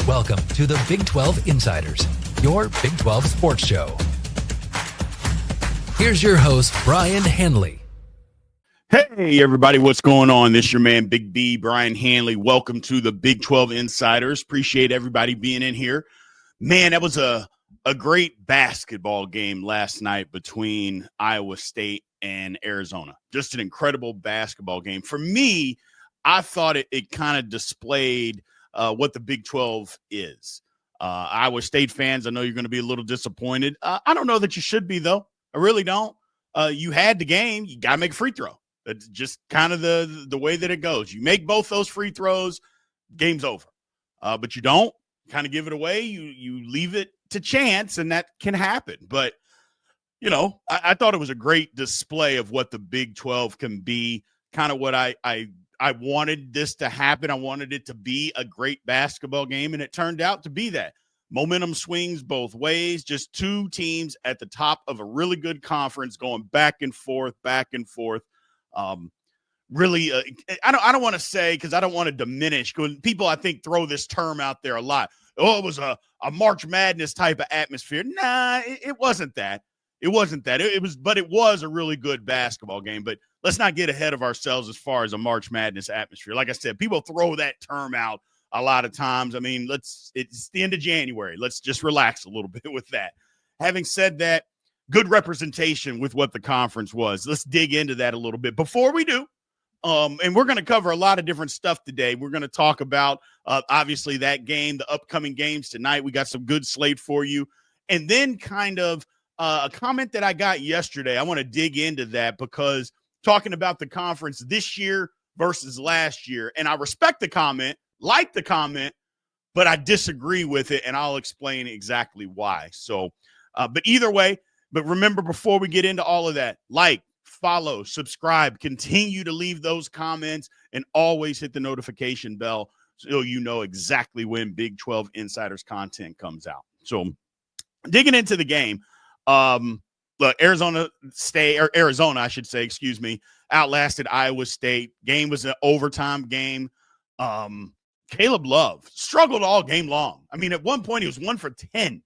Welcome to the Big 12 Insiders, your Big 12 sports show. Here's your host, Brien Hanley. Hey, everybody, what's going on? This is your man, Big B, Brien Hanley. Welcome to the Big 12 Insiders. Appreciate everybody being in here. Man, that was a great basketball game last night between Iowa State and Arizona. Just an incredible basketball game. For me, I thought it kind of displayed what the Big 12 is. Iowa State fans, I know you're going to be a little disappointed. I don't know that you should be, though. I really don't. You had the game. You got to make a free throw. That's just kind of the way that it goes. You make both those free throws, game's over. But you don't kind of give it away. You leave it to chance, and that can happen. But, you know, I thought it was a great display of what the Big 12 can be, kind of what I wanted this to happen. I wanted it to be a great basketball game, and it turned out to be that. Momentum swings both ways, just two teams at the top of a really good conference going back and forth. Really, I don't want to say, because I don't want to diminish. People, I think, throw this term out there a lot. Oh, it was a March Madness type of atmosphere. Nah, it wasn't that. It wasn't that. But it was a really good basketball game. But let's not get ahead of ourselves as far as a March Madness atmosphere. Like I said, people throw that term out a lot of times. I mean, it's the end of January. Let's just relax a little bit with that. Having said that, good representation with what the conference was. Let's dig into that a little bit. Before we do, and we're going to cover a lot of different stuff today. We're going to talk about, obviously, that game, the upcoming games tonight. We got some good slate for you. And then kind of a comment that I got yesterday. I want to dig into that because talking about the conference this year versus last year. And I respect the comment, like the comment, but I disagree with it, and I'll explain exactly why. So, but either way, but remember, before we get into all of that, like, follow, subscribe, continue to leave those comments, and always hit the notification bell so you know exactly when Big 12 Insiders content comes out. So digging into the game, look, Arizona, I should say, outlasted Iowa State. Game was an overtime game. Caleb Love struggled all game long. I mean, at one point he was 1 for 10.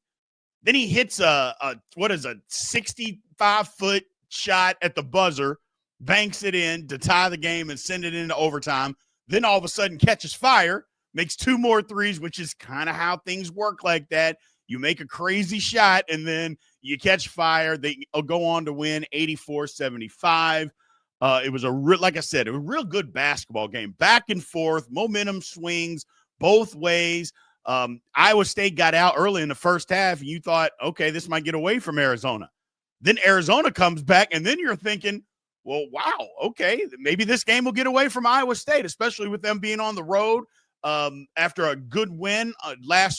Then he hits a 65-foot shot at the buzzer, banks it in to tie the game and send it into overtime. Then all of a sudden catches fire, makes two more threes, which is kind of how things work like that. You make a crazy shot, and then you catch fire. They go on to win 84-75. It was like I said, a real good basketball game. Back and forth, momentum swings both ways. Iowa State got out early in the first half, and you thought, okay, this might get away from Arizona. Then Arizona comes back, and then you're thinking, well, wow, okay, maybe this game will get away from Iowa State, especially with them being on the road after a good win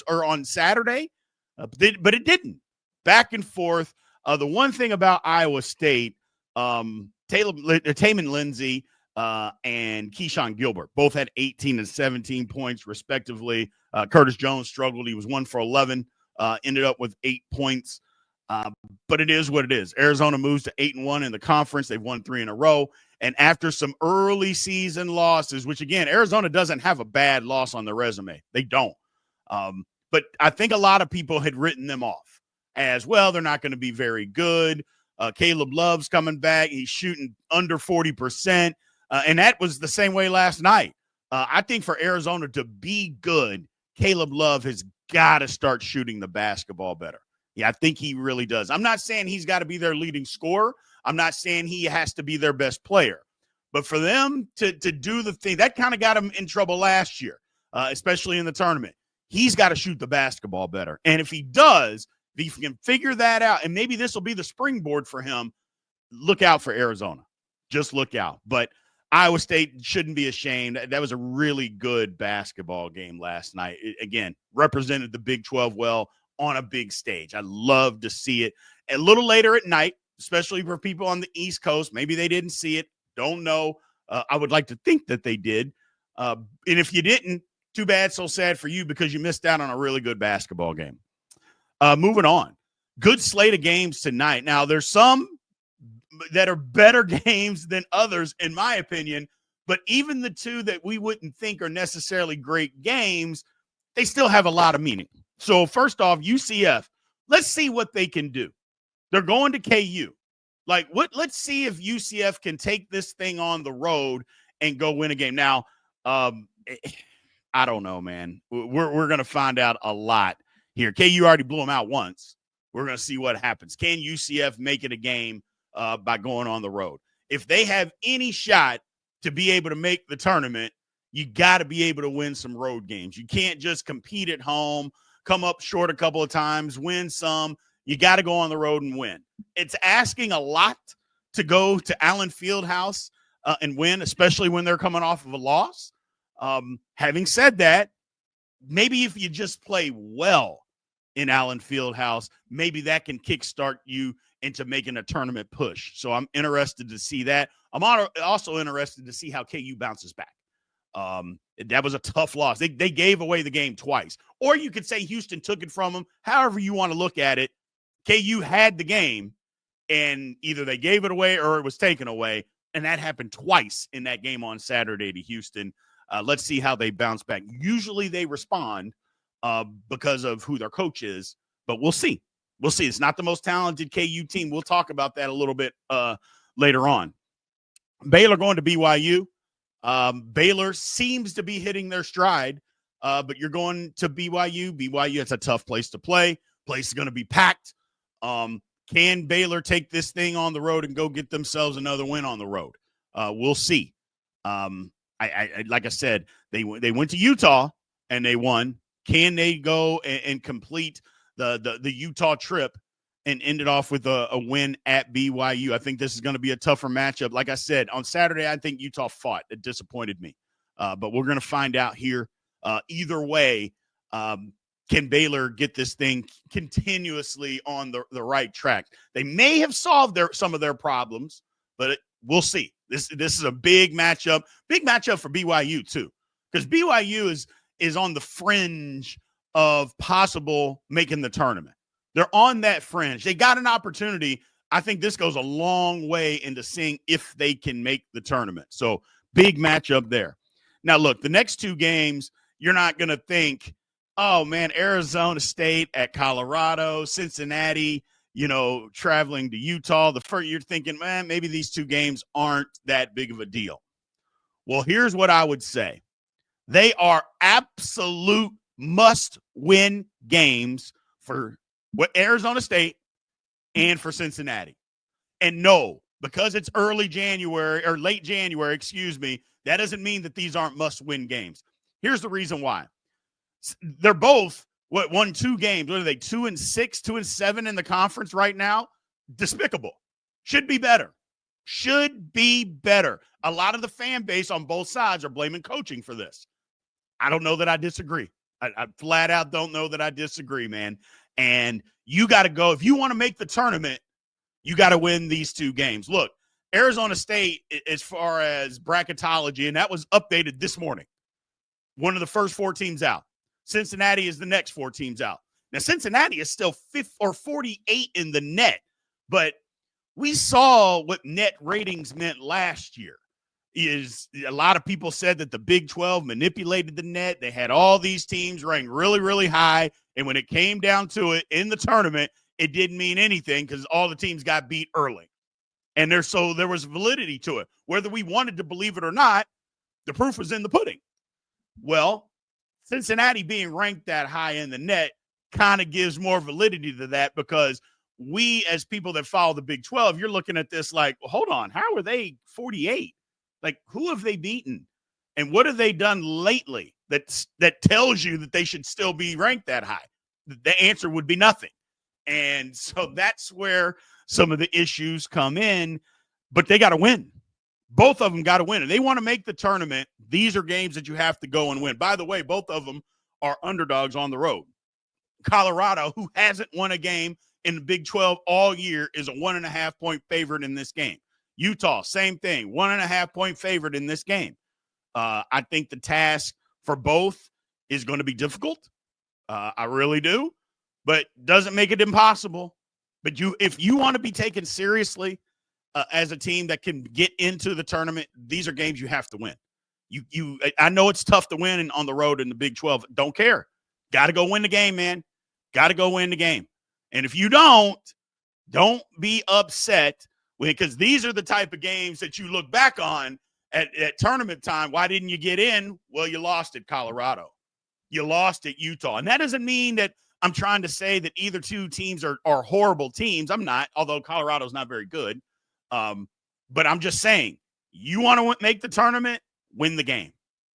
on Saturday. But it didn't. Back and forth. The one thing about Iowa State, Tamin Lindsey and Keyshawn Gilbert both had 18 and 17 points, respectively. Curtis Jones struggled. He was 1 for 11, ended up with 8 points. But it is what it is. Arizona moves to 8-1 in the conference. They've won 3 in a row. And after some early season losses, which, again, Arizona doesn't have a bad loss on their resume. They don't. But I think a lot of people had written them off as well. They're not going to be very good. Caleb Love's coming back. He's shooting under 40%. And that was the same way last night. I think for Arizona to be good, Caleb Love has got to start shooting the basketball better. Yeah, I think he really does. I'm not saying he's got to be their leading scorer. I'm not saying he has to be their best player. But for them to do the thing, that kind of got him in trouble last year, especially in the tournament. He's got to shoot the basketball better. And if he does, if he can figure that out, and maybe this will be the springboard for him, look out for Arizona. Just look out. But Iowa State shouldn't be ashamed. That was a really good basketball game last night. It, again, represented the Big 12 well on a big stage. I love to see it. A little later at night, especially for people on the East Coast, maybe they didn't see it. Don't know. I would like to think that they did. And if you didn't, too bad, so sad for you, because you missed out on a really good basketball game. Moving on. Good slate of games tonight. Now, there's some that are better games than others, in my opinion, but even the two that we wouldn't think are necessarily great games, they still have a lot of meaning. So first off, UCF, let's see what they can do. They're going to KU. Like, let's see if UCF can take this thing on the road and go win a game. Now, I don't know, man. We're going to find out a lot here. KU already blew them out once. We're going to see what happens. Can UCF make it a game by going on the road? If they have any shot to be able to make the tournament, you got to be able to win some road games. You can't just compete at home, come up short a couple of times, win some. You got to go on the road and win. It's asking a lot to go to Allen Fieldhouse and win, especially when they're coming off of a loss. Having said that, maybe if you just play well in Allen Fieldhouse, maybe that can kickstart you into making a tournament push. So I'm interested to see that. I'm also interested to see how KU bounces back. That was a tough loss. They gave away the game twice. Or you could say Houston took it from them. However you want to look at it, KU had the game, and either they gave it away or it was taken away, and that happened twice in that game on Saturday to Houston. Let's see how they bounce back. Usually they respond because of who their coach is, but we'll see. We'll see. It's not the most talented KU team. We'll talk about that a little bit later on. Baylor going to BYU. Baylor seems to be hitting their stride, but you're going to BYU. BYU, it's a tough place to play. Place is going to be packed. Can Baylor take this thing on the road and go get themselves another win on the road? We'll see. I like I said, they went to Utah and they won. Can they go and complete the Utah trip and end it off with a win at BYU? I think this is going to be a tougher matchup. Like I said, on Saturday, I think Utah fought. It disappointed me. But we're going to find out here. Either way, can Baylor get this thing continuously on the right track? They may have solved some of their problems, but we'll see. This is a big matchup for BYU too, because BYU is on the fringe of possible making the tournament. They're on that fringe. They got an opportunity. I think this goes a long way into seeing if they can make the tournament. So big matchup there. Now, look, the next two games, you're not going to think, oh, man, Arizona State at Colorado, Cincinnati, traveling to Utah. The first, you're thinking, man, maybe these two games aren't that big of a deal. Well, here's what I would say. They are absolute must-win games for Arizona State and for Cincinnati. And no, because it's early January or late January, that doesn't mean that these aren't must-win games. Here's the reason why. They're both won 2 games. What are they? 2-6, 2-7 in the conference right now? Despicable. Should be better. A lot of the fan base on both sides are blaming coaching for this. I don't know that I disagree. I flat out don't know that I disagree, man. And you got to go. If you want to make the tournament, you got to win these 2 games. Look, Arizona State, as far as bracketology, and that was updated this morning, one of the first 4 teams out. Cincinnati is the next 4 teams out. Now, Cincinnati is still 48 in the net, but we saw what net ratings meant last year. Is a lot of people said that the Big 12 manipulated the net. They had all these teams ranked really, really high, and when it came down to it in the tournament, it didn't mean anything because all the teams got beat early. And there was validity to it. Whether we wanted to believe it or not, the proof was in the pudding. Well, Cincinnati being ranked that high in the net kind of gives more validity to that, because we, as people that follow the Big 12, you're looking at this like, well, hold on, how are they 48? Like, who have they beaten? And what have they done lately that tells you that they should still be ranked that high? The answer would be nothing. And so that's where some of the issues come in, but they got to win. Both of them got to win. And they want to make the tournament. These are games that you have to go and win. By the way, both of them are underdogs on the road. Colorado, who hasn't won a game in the Big 12 all year, is a 1.5-point favorite in this game. Utah, same thing, 1.5-point favorite in this game. I think the task for both is going to be difficult. I really do, but doesn't make it impossible. But if you want to be taken seriously as a team that can get into the tournament, these are games you have to win. I know it's tough to win on the road in the Big 12. Don't care. Got to go win the game, man. Got to go win the game. And if you don't be upset because these are the type of games that you look back on at tournament time. Why didn't you get in? Well, you lost at Colorado. You lost at Utah. And that doesn't mean that I'm trying to say that either two teams are horrible teams. I'm not, although Colorado's not very good. But I'm just saying, you want to make the tournament, win the game.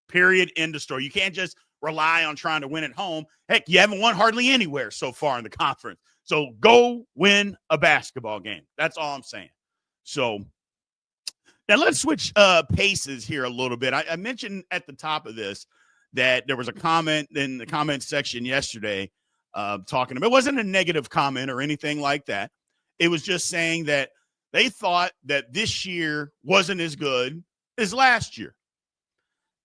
Period. End of story. You can't just rely on trying to win at home. Heck, you haven't won hardly anywhere so far in the conference. So go win a basketball game. That's all I'm saying. So now let's switch paces here a little bit. I mentioned at the top of this that there was a comment in the comment section yesterday talking about, it wasn't a negative comment or anything like that. It was just saying that they thought that this year wasn't as good as last year.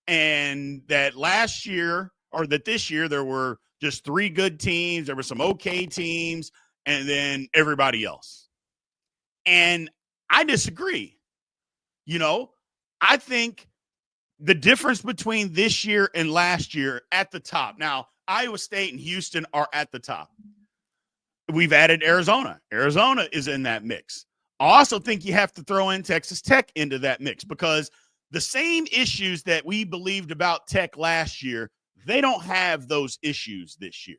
And that last year, or that this year, there were just 3 good teams. There were some okay teams, and then everybody else. And I disagree. I think the difference between this year and last year at the top. Now, Iowa State and Houston are at the top. We've added Arizona. Arizona is in that mix. I also think you have to throw in Texas Tech into that mix because the same issues that we believed about Tech last year, they don't have those issues this year.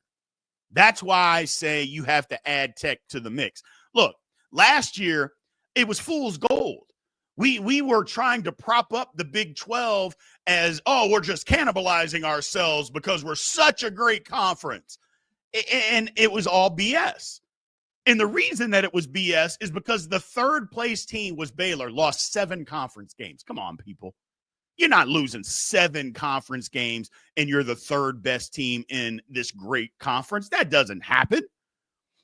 That's why I say you have to add Tech to the mix. Look, last year, it was fool's gold. We were trying to prop up the Big 12 as, we're just cannibalizing ourselves because we're such a great conference. And it was all BS. And the reason that it was BS is because the third place team was Baylor, lost 7 conference games. Come on, people. You're not losing 7 conference games and you're the third best team in this great conference. That doesn't happen.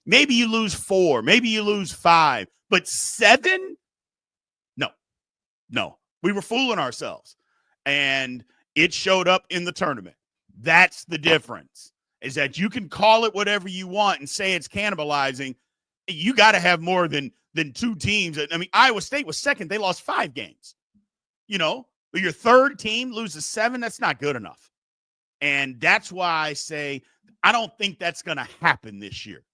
Maybe you lose 4, maybe you lose 5, but 7? No, we were fooling ourselves. And it showed up in the tournament. That's the difference, is that you can call it whatever you want and say it's cannibalizing. You got to have more than 2 teams. I mean, Iowa State was second. They lost 5 games. But your third team loses 7. That's not good enough. And that's why I say I don't think that's going to happen this year.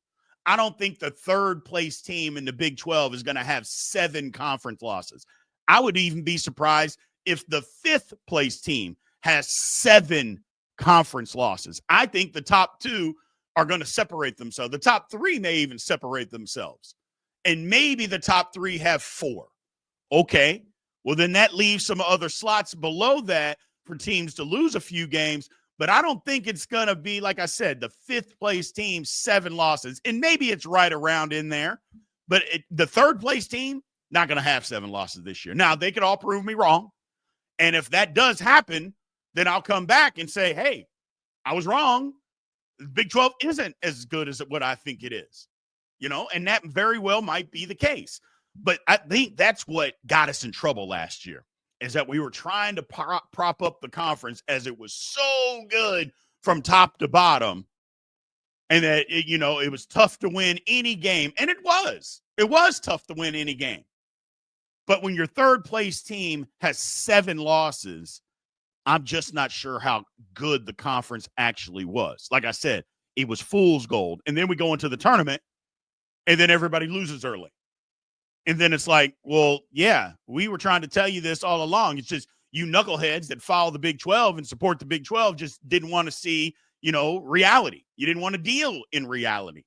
I don't think the third place team in the Big 12 is going to have 7 conference losses. I would even be surprised if the 5th place team has 7 conference losses. I think the top 2 are going to separate themselves. The top 3 may even separate themselves. And maybe the top 3 have 4. Okay. Well, then that leaves some other slots below that for teams to lose a few games. But I don't think it's going to be, like I said, the 5th place team, 7 losses. And maybe it's right around in there. But the third place team, not going to have 7 losses this year. Now, they could all prove me wrong. And if that does happen, then I'll come back and say, hey, I was wrong. The Big 12 isn't as good as what I think it is. And that very well might be the case. But I think that's what got us in trouble last year, is that we were trying to prop up the conference as it was so good from top to bottom. And that, it was tough to win any game. And it was. It was tough to win any game. But when your third place team has 7 losses, I'm just not sure how good the conference actually was. Like I said, it was fool's gold. And then we go into the tournament, and then everybody loses early. And then it's like, well, yeah, we were trying to tell you this all along. It's just you knuckleheads that follow the Big 12 and support the Big 12 just didn't want to see, reality. You didn't want to deal in reality.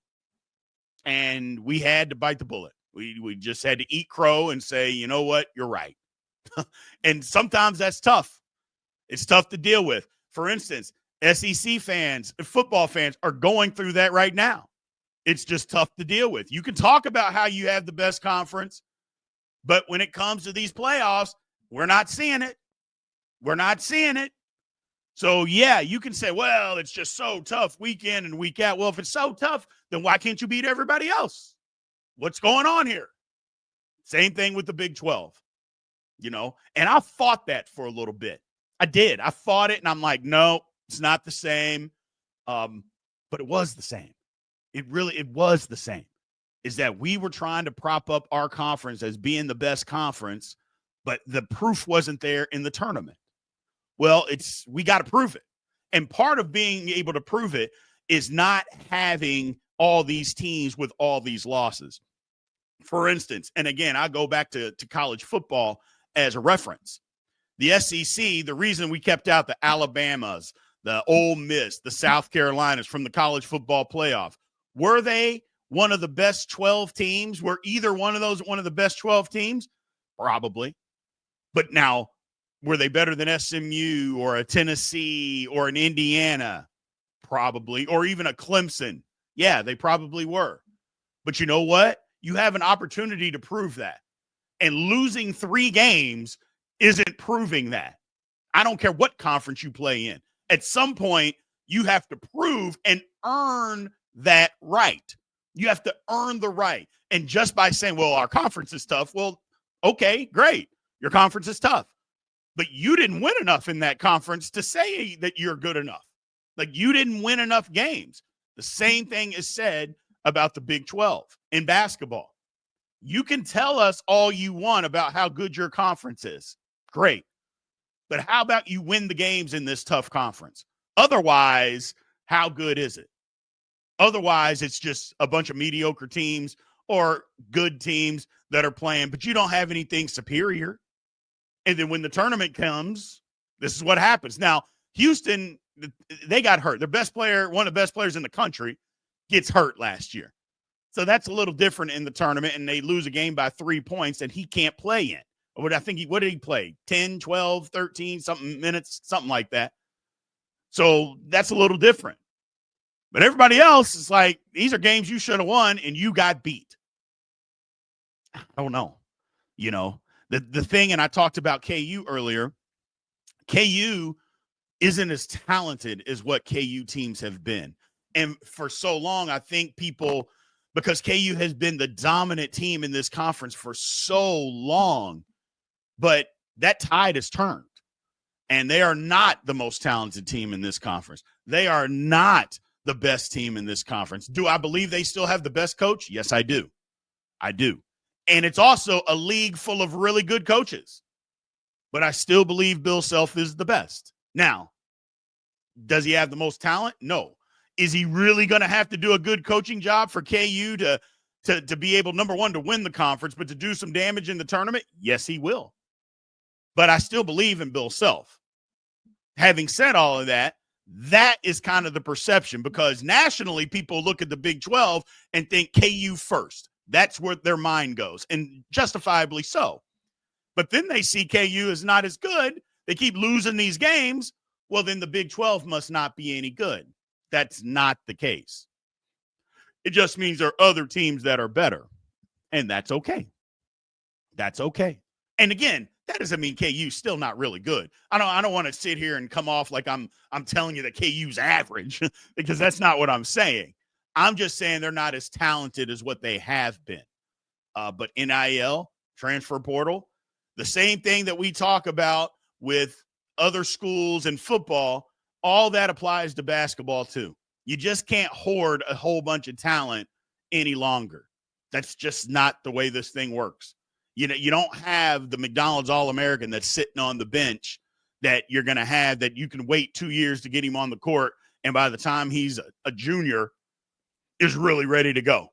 And we had to bite the bullet. We just had to eat crow and say, you know what, you're right. And sometimes that's tough. It's tough to deal with. For instance, SEC fans, football fans are going through that right now. It's just tough to deal with. You can talk about how you have the best conference, but when it comes to these playoffs, we're not seeing it. We're not seeing it. So, yeah, you can say, well, it's just so tough week in and week out. Well, if it's so tough, then why can't you beat everybody else? What's going on here? Same thing with the Big 12, and I fought that for a little bit. I did. I fought it, and I'm like, no, it's not the same. But it was the same. It was the same. Is that we were trying to prop up our conference as being the best conference, but the proof wasn't there in the tournament. Well, we got to prove it. And part of being able to prove it is not having all these teams with all these losses. For instance, and again, I go back to college football as a reference. The SEC, the reason we kept out the Alabamas, the Ole Miss, the South Carolinas from the college football playoff, were they one of the best 12 teams? Were either one of those one of the best 12 teams? Probably. But now, were they better than SMU or a Tennessee or an Indiana? Probably. Or even a Clemson? Yeah, they probably were. But you know what? You have an opportunity to prove that. And losing 3 games isn't proving that. I don't care what conference you play in. At some point, you have to prove and earn that right. You have to earn the right. And just by saying, well, our conference is tough, well, okay, great. Your conference is tough. But you didn't win enough in that conference to say that you're good enough. Like, you didn't win enough games. The same thing is said about the Big 12 in basketball. You can tell us all you want about how good your conference is. Great. But how about you win the games in this tough conference? Otherwise, how good is it? Otherwise, it's just a bunch of mediocre teams or good teams that are playing, but you don't have anything superior. And then when the tournament comes, this is what happens. Now, Houston, they got hurt. Their best player, one of the best players in the country, gets hurt last year. So that's a little different in the tournament, and they lose a game by 3 points, and he can't play in. What did he play? 10, 12, 13, something minutes, something like that. So that's a little different. But everybody else is like, these are games you should have won, and you got beat. I don't know. You know, the thing, and I talked about KU earlier, KU isn't as talented as what KU teams have been. And for so long, I think people, because KU has been the dominant team in this conference for so long, but that tide has turned. And they are not the most talented team in this conference. They are not the best team in this conference. Do I believe they still have the best coach? Yes, I do. I do. And it's also a league full of really good coaches. But I still believe Bill Self is the best. Now, does he have the most talent? No. Is he really going to have to do a good coaching job for KU to be able, number one, to win the conference, but to do some damage in the tournament? Yes, he will. But I still believe in Bill Self. Having said all of that, that is kind of the perception, because nationally people look at the Big 12 and think KU first. That's where their mind goes, and justifiably so. But then they see KU is not as good. They keep losing these games. Well, then the Big 12 must not be any good. That's not the case. It just means there are other teams that are better, and that's okay. That's okay. And again, that doesn't mean KU's still not really good. I don't want to sit here and come off like I'm telling you that KU's average, because that's not what I'm saying. I'm just saying they're not as talented as what they have been. But NIL, transfer portal, the same thing that we talk about with other schools and football, all that applies to basketball too. You just can't hoard a whole bunch of talent any longer. That's just not the way this thing works. You know, you don't have the McDonald's All-American that's sitting on the bench that you're going to have, that you can wait 2 years to get him on the court, and by the time he's a junior, is really ready to go.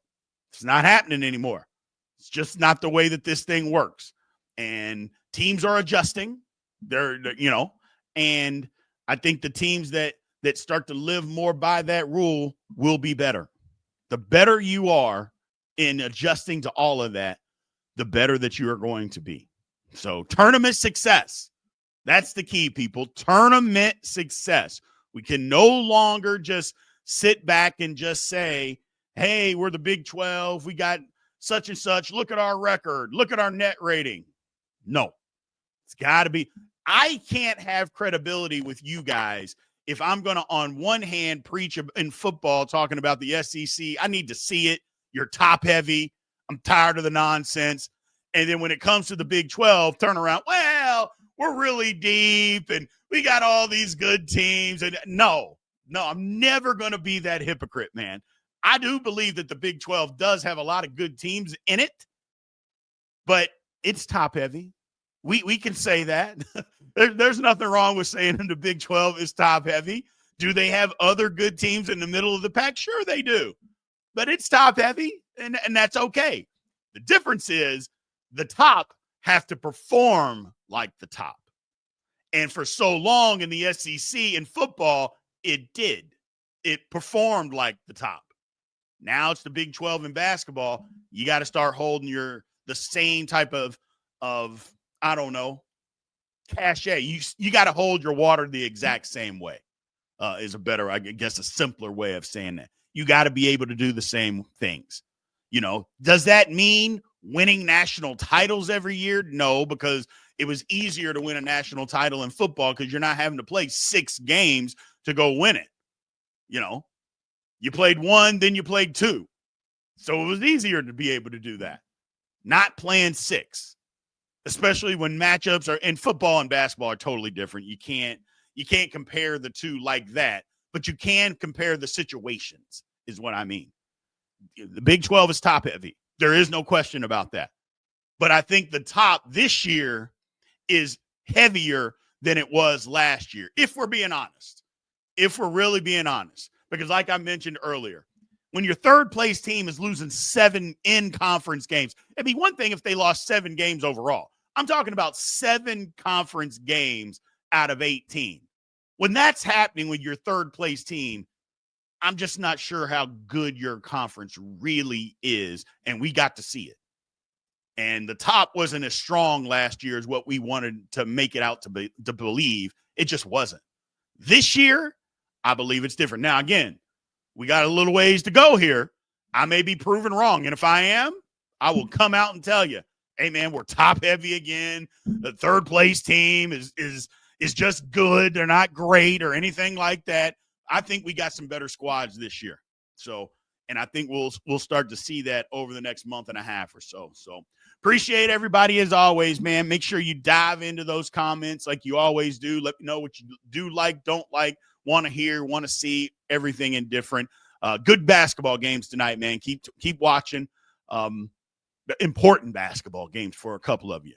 It's not happening anymore. It's just not the way that this thing works. And teams are adjusting. And I think the teams that start to live more by that rule will be better. The better you are in adjusting to all of that, the better that you are going to be. So tournament success, that's the key, people. Tournament success. We can no longer just sit back and just say, hey, we're the Big 12. We got such and such. Look at our record. Look at our net rating. No, it's got to be. I can't have credibility with you guys if I'm going to, on one hand, preach in football talking about the SEC. I need to see it. You're top heavy. I'm tired of the nonsense. And then when it comes to the Big 12, turn around, well, we're really deep and we got all these good teams. And no, I'm never going to be that hypocrite, man. I do believe that the Big 12 does have a lot of good teams in it, but it's top heavy. We can say that. There's nothing wrong with saying the Big 12 is top heavy. Do they have other good teams in the middle of the pack? Sure they do. But it's top heavy, and that's okay. The difference is the top have to perform like the top. And for so long in the SEC in football, it did. It performed like the top. Now it's the Big 12 in basketball. You got to start holding the same type of I don't know, cachet. You got to hold your water the exact same way. Is a better, I guess, a simpler way of saying that. You got to be able to do the same things. Does that mean winning national titles every year? No, because it was easier to win a national title in football because you're not having to play 6 games to go win it. You played 1, then you played 2. So it was easier to be able to do that. Not playing 6, especially when matchups are in football and basketball are totally different. You can't compare the two like that, but you can compare the situations is what I mean. The Big 12 is top heavy. There is no question about that. But I think the top this year is heavier than it was last year, if we're being honest. If we're really being honest. Because like I mentioned earlier, when your third place team is losing 7 in-conference games, it'd be one thing if they lost 7 games overall. I'm talking about 7 conference games out of 18. When that's happening with your third place team, I'm just not sure how good your conference really is, and we got to see it. And the top wasn't as strong last year as what we wanted to make it out to believe. It just wasn't. This year, I believe it's different. Now, again, we got a little ways to go here. I may be proven wrong, and if I am, I will come out and tell you, hey, man, we're top heavy again. The third place team is just good. They're not great or anything like that. I think we got some better squads this year. So, and I think we'll start to see that over the next month and a half or so. So appreciate everybody as always, man. Make sure you dive into those comments like you always do. Let me know what you do like, don't like, want to hear, want to see, everything indifferent. Good basketball games tonight, man. Keep watching. Important basketball games for a couple of you.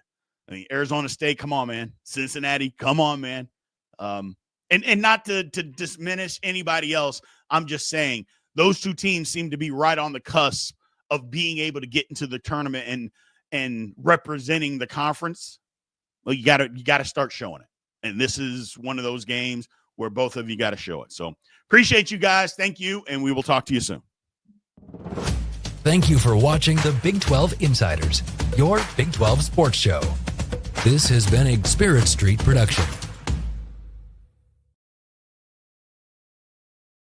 I mean, Arizona State, come on, man. Cincinnati, come on, man. And not to diminish anybody else, I'm just saying those two teams seem to be right on the cusp of being able to get into the tournament and representing the conference. Well, you gotta start showing it. And this is one of those games where both of you got to show it. So appreciate you guys. Thank you, and we will talk to you soon. Thank you for watching the Big 12 Insiders, your Big 12 sports show. This has been a Spirit Street production.